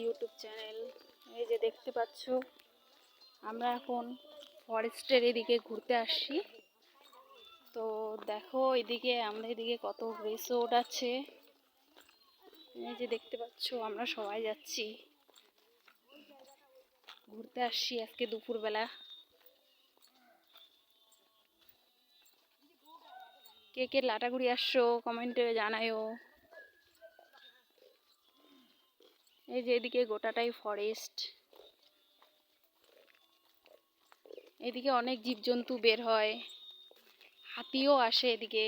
YouTube channel. এই যে দেখতে পাচ্ছ আমরা এখন ফরেস্টের এদিকে ঘুরতে আসছি। তো দেখো এদিকে আমাদের এদিকে কত রিসোর্ট আছে। এই যে দেখতে পাচ্ছ আমরা সবাই যাচ্ছি, ঘুরতে আসছি আজকে দুপুরবেলা। কে কে লাটাগুড়ি আসছো কমেন্টে জানায়ও। এই যে এদিকে গোটাটাই ফরেস্ট, এদিকে অনেক জীবজন্তু বের হয়, হাতিও আসে এদিকে,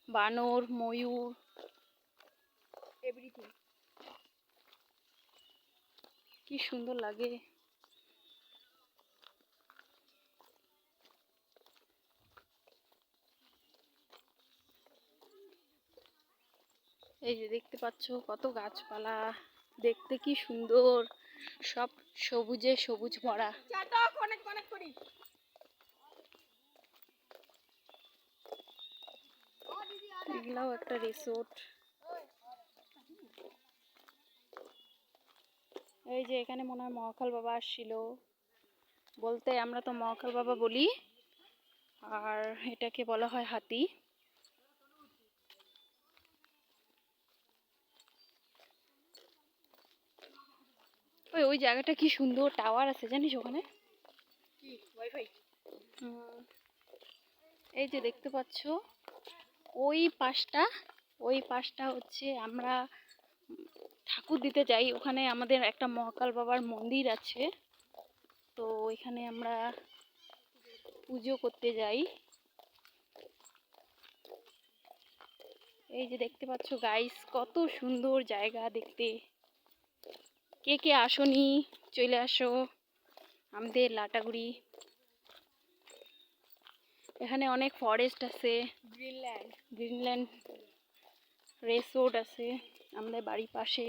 বানর, ময়ূর, এভরিথিং। কি সুন্দর লাগে। এই যে দেখতে পাচ্ছ কত গাছপালা, দেখতে কি সুন্দর, সব সবুজে সবুজ ভরা। এগুলাও একটা রিসোর্ট। এই যে এখানে মনে হয় মহাকাল বাবা আসছিল, বলতে আমরা তো মহাকাল বাবা বলি, আর এটাকে বলা হয় হাতি। ওই ওই জায়গাটা কি সুন্দর, টাওয়ার আছে জানিস ওখানে, কি ওয়াইফাই। এই যে দেখতে পাচ্ছ ওই পাশটা হচ্ছে আমরা ঠাকুর দিতে যাই, ওখানে আমাদের একটা মহাকাল বাবার মন্দির আছে, তো ওইখানে আমরা পুজো করতে যাই। এই যে দেখতে পাচ্ছ গাইস কত সুন্দর জায়গা দেখতে। কে কে আসনি চলে আসো আমাদের লাটাগুড়ি। এখানে অনেক ফরেস্ট আছে, গ্রিনল্যান্ড রিসোর্ট আছে আমাদের বাড়ির পাশে।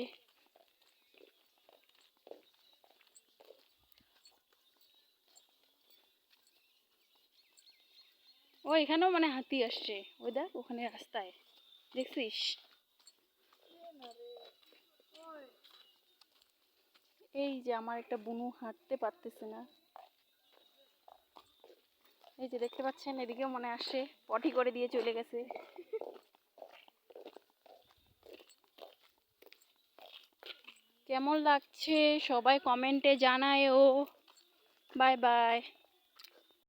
ও এখানেও মানে হাতি আসছে, ওই দেখ ওখানে রাস্তায়, দেখছিস? এই যে আমার একটা বুনু হাঁটতে পারতেছে না। এই যে দেখতে পাচ্ছেন এদিকেও মনে আসে, পটি করে দিয়ে চলে গেছে। কেমন লাগছে সবাই কমেন্টে জানায়ও। Bye bye.